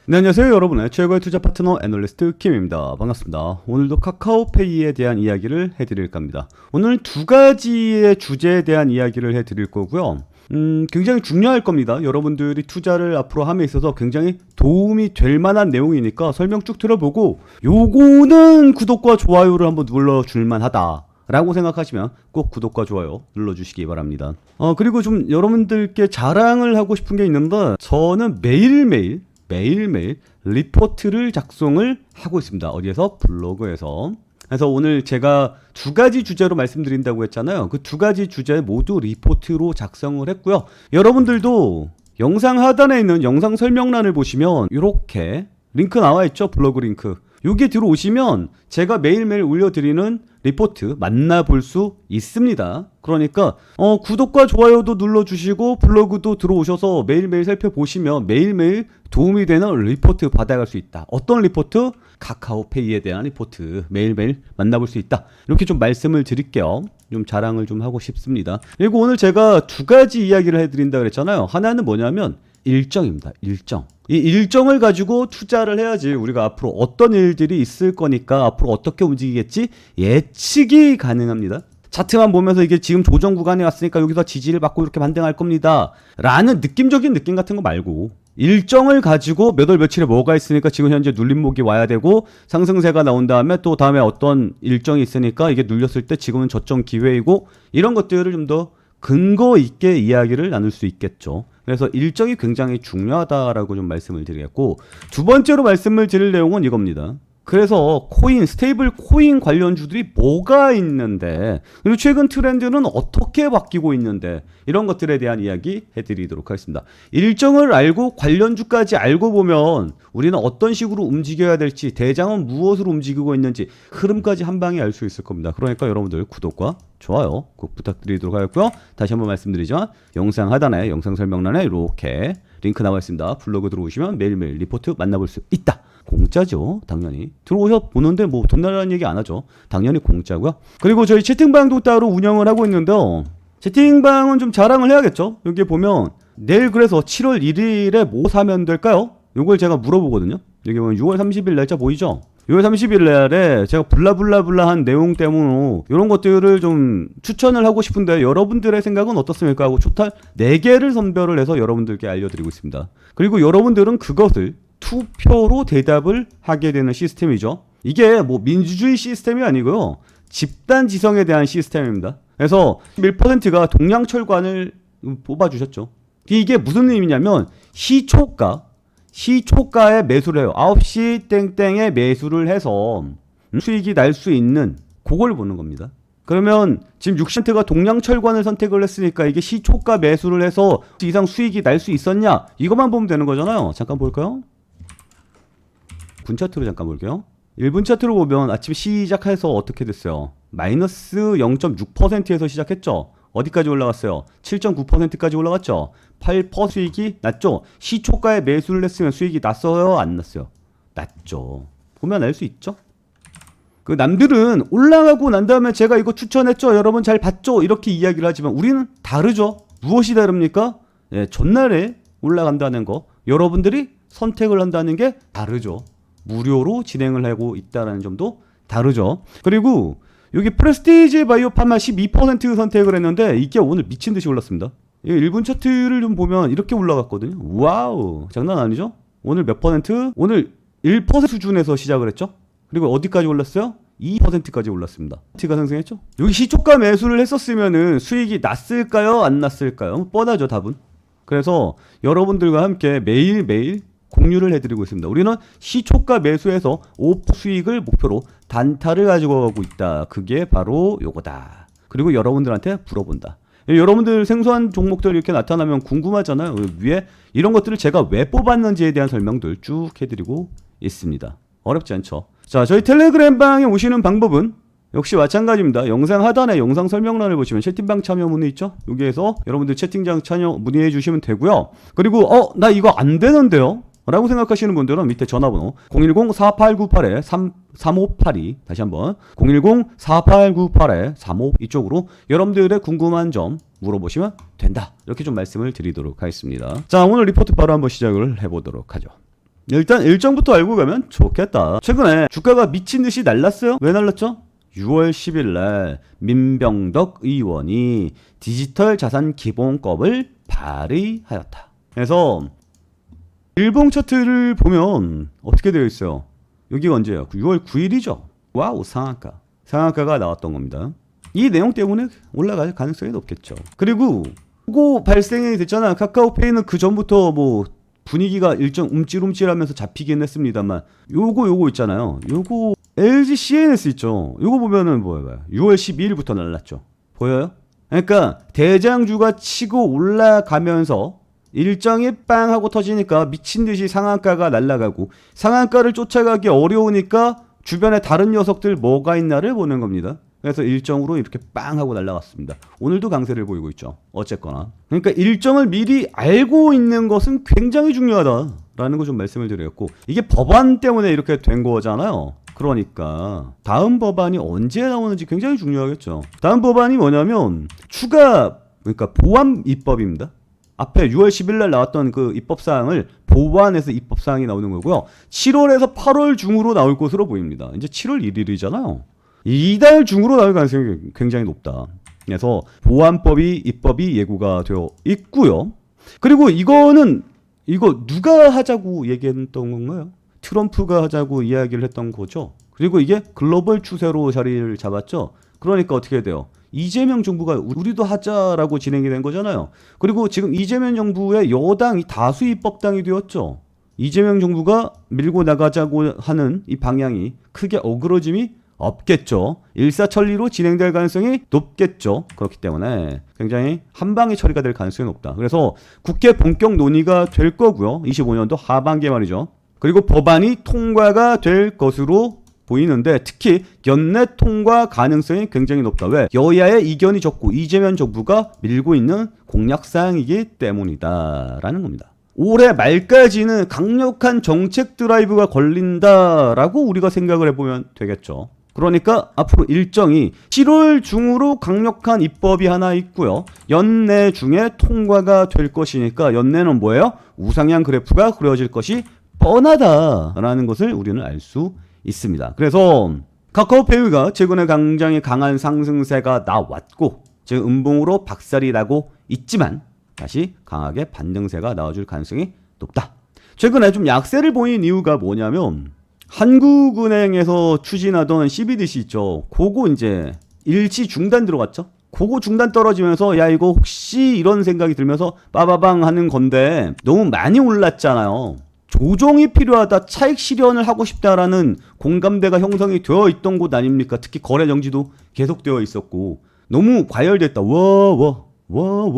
네, 안녕하세요 여러분의 최고의 투자 파트너 애널리스트 킴입니다. 반갑습니다. 오늘도 카카오페이에 대한 이야기를 해드릴까 합니다. 오늘 두 가지의 주제에 대한 이야기를 해드릴 거고요. 굉장히 중요할 겁니다. 여러분들이 투자를 앞으로 함에 있어서 굉장히 도움이 될 만한 내용이니까 설명 쭉 들어보고 요거는 구독과 좋아요를 한번 눌러줄만 하다 라고 생각하시면 꼭 구독과 좋아요 눌러주시기 바랍니다. 그리고 좀 여러분들께 자랑을 하고 싶은 게 있는데, 저는 매일매일 리포트를 작성을 하고 있습니다. 어디에서? 블로그에서. 그래서 오늘 제가 두 가지 주제로 말씀드린다고 했잖아요. 그 두 가지 주제 모두 리포트로 작성을 했고요. 여러분들도 영상 하단에 있는 영상 설명란을 보시면 이렇게 링크 나와 있죠. 블로그 링크. 여기 들어오시면 제가 매일매일 올려드리는 리포트 만나볼 수 있습니다. 그러니까 구독과 좋아요도 눌러주시고 블로그도 들어오셔서 매일매일 살펴보시면 매일매일 도움이 되는 리포트 받아갈 수 있다. 어떤 리포트? 카카오페이에 대한 리포트 매일매일 만나볼 수 있다. 이렇게 좀 말씀을 드릴게요. 좀 자랑을 좀 하고 싶습니다. 그리고 오늘 제가 두 가지 이야기를 해드린다 그랬잖아요. 하나는 뭐냐면 일정입니다. 일정. 이 일정을 가지고 투자를 해야지 우리가 앞으로 어떤 일들이 있을 거니까 앞으로 어떻게 움직이겠지 예측이 가능합니다. 차트만 보면서 이게 지금 조정 구간에 왔으니까 여기서 지지를 받고 이렇게 반등할 겁니다 라는 느낌적인 느낌 같은 거 말고, 일정을 가지고 몇 월 며칠에 뭐가 있으니까 지금 현재 눌림목이 와야 되고 상승세가 나온 다음에 또 다음에 어떤 일정이 있으니까 이게 눌렸을 때 지금은 저점 기회이고, 이런 것들을 좀 더 근거 있게 이야기를 나눌 수 있겠죠. 그래서 일정이 굉장히 중요하다라고 좀 말씀을 드리겠고, 두 번째로 말씀을 드릴 내용은 이겁니다. 그래서 코인, 스테이블 코인 관련주들이 뭐가 있는데, 그리고 최근 트렌드는 어떻게 바뀌고 있는데, 이런 것들에 대한 이야기 해드리도록 하겠습니다. 일정을 알고 관련주까지 알고 보면 우리는 어떤 식으로 움직여야 될지, 대장은 무엇으로 움직이고 있는지 흐름까지 한 방에 알 수 있을 겁니다. 그러니까 여러분들 구독과 좋아요 꼭 부탁드리도록 하겠고요. 다시 한번 말씀드리지만 영상 하단에 영상 설명란에 이렇게 링크 나와 있습니다. 블로그 들어오시면 매일매일 리포트 만나볼 수 있다. 공짜죠. 당연히 들어오셔 보는데 뭐 돈 나라는 얘기 안 하죠. 당연히 공짜고요. 그리고 저희 채팅방도 따로 운영을 하고 있는데요. 채팅방은 좀 자랑을 해야겠죠. 여기 보면 내일 그래서 7월 1일에 뭐 사면 될까요? 요걸 제가 물어보거든요. 여기 보면 6월 30일 날짜 보이죠? 6월 30일 날에 제가 블라블라블라한 내용 때문에 이런 것들을 좀 추천을 하고 싶은데 여러분들의 생각은 어떻습니까? 하고 초탈 4개를 선별을 해서 여러분들께 알려드리고 있습니다. 그리고 여러분들은 그것을 투표로 대답을 하게 되는 시스템이죠. 이게 뭐 민주주의 시스템이 아니고요. 집단 지성에 대한 시스템입니다. 그래서 1%가 동양철관을 뽑아주셨죠. 이게 무슨 의미냐면 시초가에 매수를 해요. 9시 땡땡에 매수를 해서 수익이 날 수 있는 그걸 보는 겁니다. 그러면 지금 60%가 동양철관을 선택을 했으니까 이게 시초가 매수를 해서 이상 수익이 날 수 있었냐? 이것만 보면 되는 거잖아요. 잠깐 볼까요? 분 차트로 잠깐 볼게요. 1분 차트로 보면 아침 시작해서 어떻게 됐어요? 마이너스 0.6%에서 시작했죠. 어디까지 올라갔어요? 7.9%까지 올라갔죠. 8% 수익이 났죠. 시초가에 매수를 했으면 수익이 났어요? 안 났어요? 났죠. 보면 알 수 있죠. 그 남들은 올라가고 난 다음에 제가 이거 추천했죠. 여러분 잘 봤죠? 이렇게 이야기를 하지만 우리는 다르죠. 무엇이 다릅니까? 예, 전날에 올라간다는 거, 여러분들이 선택을 한다는 게 다르죠. 무료로 진행을 하고 있다는 점도 다르죠. 그리고 여기 프레스티지 바이오파마 12% 선택을 했는데 이게 오늘 미친듯이 올랐습니다. 1분 차트를 좀 보면 이렇게 올라갔거든요. 와우, 장난 아니죠? 오늘 몇 퍼센트? 오늘 1% 수준에서 시작을 했죠. 그리고 어디까지 올랐어요? 2%까지 올랐습니다. T가 상승했죠. 여기 시초가 매수를 했었으면은 수익이 났을까요? 안 났을까요? 뻔하죠, 답은. 그래서 여러분들과 함께 매일매일 공유를 해드리고 있습니다. 우리는 시초가 매수해서 5% 수익을 목표로 단타를 가지고 가고 있다. 그게 바로 요거다. 그리고 여러분들한테 물어본다. 여러분들 생소한 종목들 이렇게 나타나면 궁금하잖아요. 위에 이런 것들을 제가 왜 뽑았는지에 대한 설명들 쭉 해드리고 있습니다. 어렵지 않죠. 자, 저희 텔레그램 방에 오시는 방법은 역시 마찬가지입니다. 영상 하단에 영상 설명란을 보시면 채팅방 참여 문의 있죠? 여기에서 여러분들 채팅장 참여 문의해 주시면 되고요. 그리고 나 이거 안 되는데요? 라고 생각하시는 분들은 밑에 전화번호 010-4898-3582 다시 한번 010-4898-35 이쪽으로 여러분들의 궁금한 점 물어보시면 된다. 이렇게 좀 말씀을 드리도록 하겠습니다. 자, 오늘 리포트 바로 한번 시작을 해보도록 하죠. 일단 일정부터 알고 가면 좋겠다. 최근에 주가가 미친 듯이 날랐어요. 왜 날랐죠? 6월 10일 날 민병덕 의원이 디지털 자산 기본법을 발의하였다. 그래서 일봉 차트를 보면 어떻게 되어 있어요? 여기가 언제예요? 6월 9일이죠. 와우, 상한가. 상한가가 나왔던 겁니다. 이 내용 때문에 올라갈 가능성이 높겠죠. 그리고 그거 발생이 됐잖아. 카카오페이는 그 전부터 뭐 분위기가 일정 움찔움찔하면서 잡히긴 했습니다만 요거 있잖아요. 요거 LG CNS 있죠. 요거 보면은 뭐예요? 6월 12일부터 날랐죠. 보여요? 그러니까 대장주가 치고 올라가면서 일정이 빵 하고 터지니까 미친 듯이 상한가가 날아가고 상한가를 쫓아가기 어려우니까 주변에 다른 녀석들 뭐가 있나를 보는 겁니다. 그래서 일정으로 이렇게 빵 하고 날아갔습니다. 오늘도 강세를 보이고 있죠. 어쨌거나. 그러니까 일정을 미리 알고 있는 것은 굉장히 중요하다라는 거 좀 말씀을 드렸고, 이게 법안 때문에 이렇게 된 거잖아요. 그러니까 다음 법안이 언제 나오는지 굉장히 중요하겠죠. 다음 법안이 뭐냐면 그러니까 보완 입법입니다. 앞에 6월 10일 날 나왔던 그 입법사항을 보완해서 입법사항이 나오는 거고요. 7월에서 8월 중으로 나올 것으로 보입니다. 이제 7월 1일이잖아요. 이달 중으로 나올 가능성이 굉장히 높다. 그래서 보완법이 입법이 예고가 되어 있고요. 그리고 이거 누가 하자고 얘기했던 건가요? 트럼프가 하자고 이야기를 했던 거죠. 그리고 이게 글로벌 추세로 자리를 잡았죠. 그러니까 어떻게 돼요? 이재명 정부가 우리도 하자라고 진행이 된 거잖아요. 그리고 지금 이재명 정부의 여당이 다수 입법당이 되었죠. 이재명 정부가 밀고 나가자고 하는 이 방향이 크게 어그러짐이 없겠죠. 일사천리로 진행될 가능성이 높겠죠. 그렇기 때문에 굉장히 한 방에 처리가 될 가능성이 높다. 그래서 국회 본격 논의가 될 거고요. 25년도 하반기에 말이죠. 그리고 법안이 통과가 될 것으로 보이는데 특히 연내 통과 가능성이 굉장히 높다. 왜? 여야의 이견이 적고 이재명 정부가 밀고 있는 공약사항이기 때문이다라는 겁니다. 올해 말까지는 강력한 정책 드라이브가 걸린다라고 우리가 생각을 해보면 되겠죠. 그러니까 앞으로 일정이 7월 중으로 강력한 입법이 하나 있고요. 연내 중에 통과가 될 것이니까 연내는 뭐예요? 우상향 그래프가 그려질 것이 뻔하다라는 것을 우리는 알 수 있습니다. 그래서 카카오페이가 최근에 굉장히 강한 상승세가 나왔고 지금 음봉으로 박살이 나고 있지만 다시 강하게 반등세가 나와줄 가능성이 높다. 최근에 좀 약세를 보인 이유가 뭐냐면 한국은행에서 추진하던 CBDC 있죠. 그거 이제 일시 중단 들어갔죠. 그거 중단 떨어지면서 야 이거 혹시 이런 생각이 들면서 빠바방 하는 건데 너무 많이 올랐잖아요. 조정이 필요하다, 차익 실현을 하고 싶다라는 공감대가 형성이 되어 있던 곳 아닙니까? 특히 거래 정지도 계속되어 있었고 너무 과열됐다. 워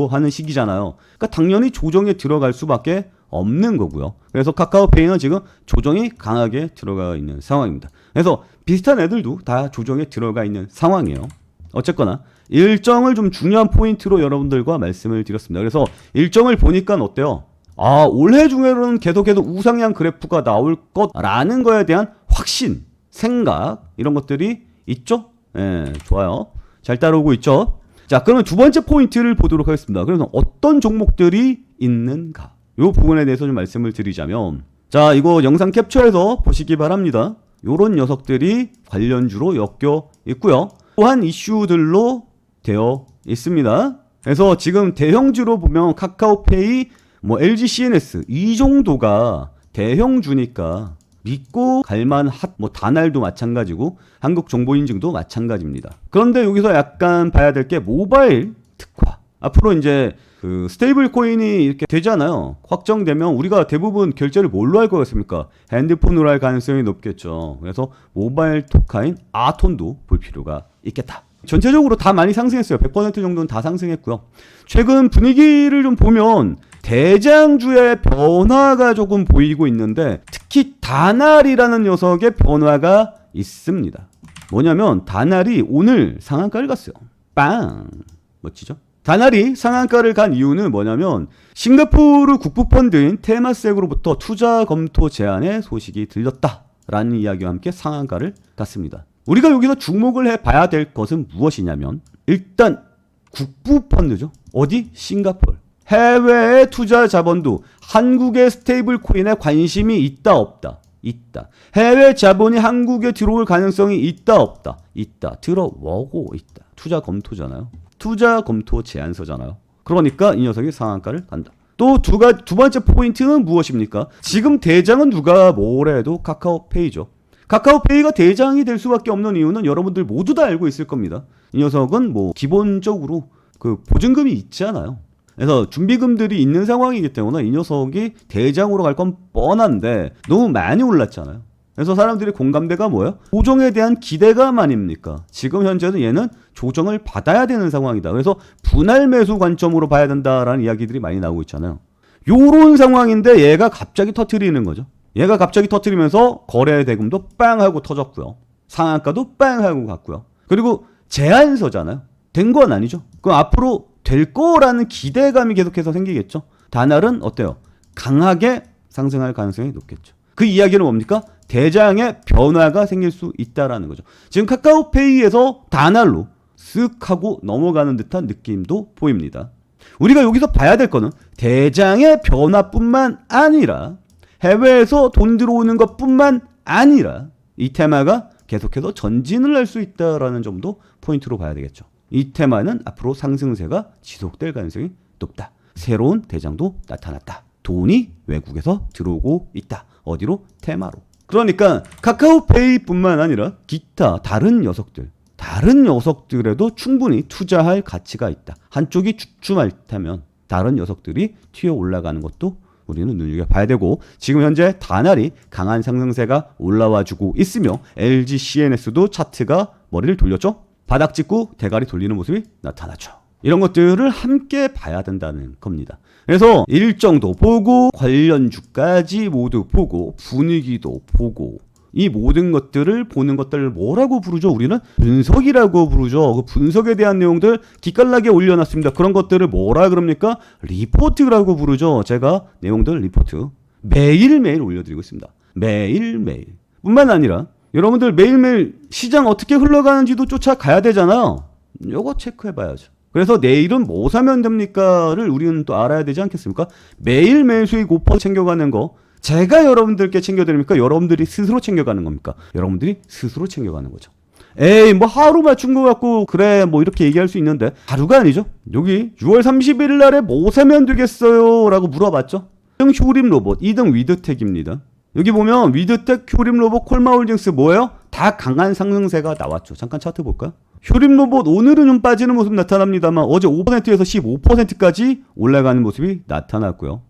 하는 시기잖아요. 그러니까 당연히 조정에 들어갈 수밖에 없는 거고요. 그래서 카카오페이는 지금 조정이 강하게 들어가 있는 상황입니다. 그래서 비슷한 애들도 다 조정에 들어가 있는 상황이에요. 어쨌거나 일정을 좀 중요한 포인트로 여러분들과 말씀을 드렸습니다. 그래서 일정을 보니까 어때요? 올해 중에는 계속해서 우상향 그래프가 나올 것라는 거에 대한 확신, 생각 이런 것들이 있죠? 예, 좋아요. 잘 따라오고 있죠? 자, 그러면 두 번째 포인트를 보도록 하겠습니다. 그래서 어떤 종목들이 있는가? 이 부분에 대해서 좀 말씀을 드리자면 자, 이거 영상 캡처해서 보시기 바랍니다. 요런 녀석들이 관련주로 엮여 있고요. 또한 이슈들로 되어 있습니다. 그래서 지금 대형주로 보면 카카오페이, LG CNS 이 정도가 대형주니까 믿고 갈만 다날도 마찬가지고 한국정보인증도 마찬가지입니다. 그런데 여기서 약간 봐야 될 게 모바일 특화. 앞으로 이제 그 스테이블 코인이 이렇게 되잖아요. 확정되면 우리가 대부분 결제를 뭘로 할 것 같습니까? 핸드폰으로 할 가능성이 높겠죠. 그래서 모바일 토카인 아톤도 볼 필요가 있겠다. 전체적으로 다 많이 상승했어요. 100% 정도는 다 상승했고요. 최근 분위기를 좀 보면 대장주의 변화가 조금 보이고 있는데 특히 다날이라는 녀석의 변화가 있습니다. 뭐냐면 다날이 오늘 상한가를 갔어요. 빵! 멋지죠? 다날이 상한가를 간 이유는 뭐냐면 싱가포르 국부펀드인 테마섹으로부터 투자 검토 제안의 소식이 들렸다라는 이야기와 함께 상한가를 갔습니다. 우리가 여기서 주목을 해봐야 될 것은 무엇이냐면 일단 국부펀드죠. 어디? 싱가포르. 해외의 투자 자본도 한국의 스테이블 코인에 관심이 있다 없다. 있다. 해외 자본이 한국에 들어올 가능성이 있다 없다. 있다. 들어오고 있다. 투자 검토잖아요. 투자 검토 제안서잖아요. 그러니까 이 녀석이 상한가를 간다. 또 두 번째 포인트는 무엇입니까? 지금 대장은 누가 뭐래도 카카오페이죠. 카카오페이가 대장이 될 수밖에 없는 이유는 여러분들 모두 다 알고 있을 겁니다. 이 녀석은 뭐 기본적으로 그 보증금이 있잖아요. 그래서 준비금들이 있는 상황이기 때문에 이 녀석이 대장으로 갈 건 뻔한데 너무 많이 올랐잖아요. 그래서 사람들이 공감대가 뭐예요? 조정에 대한 기대감 아닙니까? 지금 현재는 얘는 조정을 받아야 되는 상황이다. 그래서 분할 매수 관점으로 봐야 된다라는 이야기들이 많이 나오고 있잖아요. 요런 상황인데 얘가 갑자기 터트리는 거죠. 얘가 갑자기 터트리면서 거래 대금도 빵 하고 터졌고요. 상한가도 빵 하고 갔고요. 그리고 제안서잖아요. 된 건 아니죠. 그럼 앞으로 될 거라는 기대감이 계속해서 생기겠죠. 다날은 어때요? 강하게 상승할 가능성이 높겠죠. 그 이야기는 뭡니까? 대장의 변화가 생길 수 있다라는 거죠. 지금 카카오페이에서 다날로 쓱 하고 넘어가는 듯한 느낌도 보입니다. 우리가 여기서 봐야 될 거는 대장의 변화뿐만 아니라 해외에서 돈 들어오는 것뿐만 아니라 이 테마가 계속해서 전진을 할 수 있다라는 점도 포인트로 봐야 되겠죠. 이 테마는 앞으로 상승세가 지속될 가능성이 높다. 새로운 대장도 나타났다. 돈이 외국에서 들어오고 있다. 어디로? 테마로. 그러니까 카카오페이뿐만 아니라 기타 다른 녀석들에도 충분히 투자할 가치가 있다. 한쪽이 주춤할 테면 다른 녀석들이 튀어 올라가는 것도 우리는 눈여겨봐야 되고, 지금 현재 다날이 강한 상승세가 올라와주고 있으며 LG CNS도 차트가 머리를 돌렸죠. 바닥 찍고 대가리 돌리는 모습이 나타나죠. 이런 것들을 함께 봐야 된다는 겁니다. 그래서 일정도 보고 관련주까지 모두 보고 분위기도 보고 이 모든 것들을 보는 것들을 뭐라고 부르죠? 우리는 분석이라고 부르죠. 그 분석에 대한 내용들 기깔나게 올려놨습니다. 그런 것들을 뭐라 그럽니까? 리포트라고 부르죠. 제가 내용들 리포트 매일매일 올려드리고 있습니다. 매일매일. 뿐만 아니라 여러분들 매일매일 시장 어떻게 흘러가는지도 쫓아가야 되잖아요. 요거 체크해봐야죠. 그래서 내일은 뭐 사면 됩니까를 우리는 또 알아야 되지 않겠습니까? 매일매일 수익 5% 챙겨가는 거 제가 여러분들께 챙겨드립니까? 여러분들이 스스로 챙겨가는 겁니까? 여러분들이 스스로 챙겨가는 거죠. 에이 뭐 하루 맞춘 거 같고 그래 뭐 이렇게 얘기할 수 있는데 하루가 아니죠. 여기 6월 31일 날에 뭐 사면 되겠어요? 라고 물어봤죠. 1등 효림 로봇, 2등 위드텍입니다. 여기 보면 위드텍, 효림 로봇, 콜마홀딩스 뭐예요? 다 강한 상승세가 나왔죠. 잠깐 차트 볼까요? 효림 로봇 오늘은 좀 빠지는 모습 나타납니다만 어제 5%에서 15%까지 올라가는 모습이 나타났고요.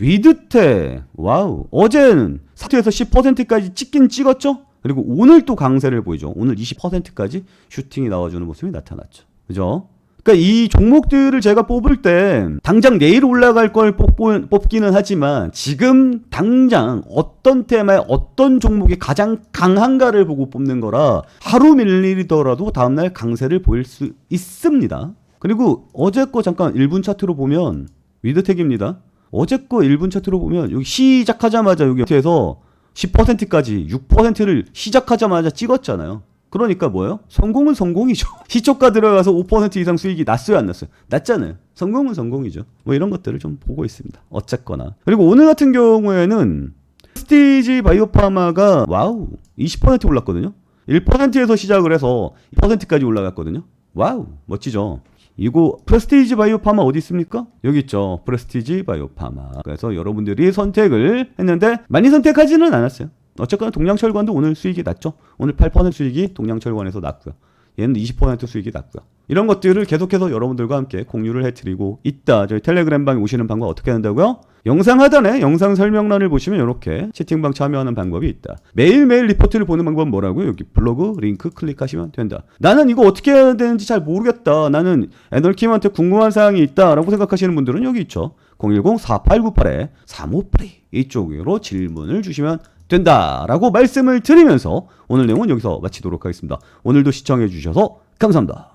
위드텍 와우 어제는 4%에서 10%까지 찍긴 찍었죠. 그리고 오늘 또 강세를 보이죠. 오늘 20%까지 슈팅이 나와주는 모습이 나타났죠. 그죠? 그러니까 이 종목들을 제가 뽑을 때 당장 내일 올라갈 걸 뽑기는 하지만 지금 당장 어떤 테마에 어떤 종목이 가장 강한가를 보고 뽑는 거라 하루 밀리더라도 다음날 강세를 보일 수 있습니다. 그리고 어제 거 잠깐 1분 차트로 보면 위드텍입니다. 어제 거 1분 차트로 보면 여기 시작하자마자 여기에서 10%까지 6%를 시작하자마자 찍었잖아요. 그러니까 뭐예요? 성공은 성공이죠. 시초가 들어가서 5% 이상 수익이 났어요, 안 났어요? 났잖아요. 성공은 성공이죠. 뭐 이런 것들을 좀 보고 있습니다. 어쨌거나. 그리고 오늘 같은 경우에는 프레스티지 바이오파마가 와우 20% 올랐거든요. 1%에서 시작을 해서 2%까지 올라갔거든요. 와우 멋지죠. 이거 프레스티지 바이오파마 어디 있습니까? 여기 있죠. 프레스티지 바이오파마. 그래서 여러분들이 선택을 했는데 많이 선택하지는 않았어요. 어쨌거나 동양철관도 오늘 수익이 났죠. 오늘 8% 수익이 동양철관에서 났고요. 얘는 20% 수익이 났고요. 이런 것들을 계속해서 여러분들과 함께 공유를 해드리고 있다. 저희 텔레그램방에 오시는 방법 어떻게 한다고요? 영상 하단에 영상 설명란을 보시면 이렇게 채팅방 참여하는 방법이 있다. 매일매일 리포트를 보는 방법은 뭐라고요? 여기 블로그 링크 클릭하시면 된다. 나는 이거 어떻게 해야 되는지 잘 모르겠다. 나는 애널킴한테 궁금한 사항이 있다 라고 생각하시는 분들은 여기 있죠. 010-4898-3582 이쪽으로 질문을 주시면 된다라고 말씀을 드리면서 오늘 내용은 여기서 마치도록 하겠습니다. 오늘도 시청해 주셔서 감사합니다.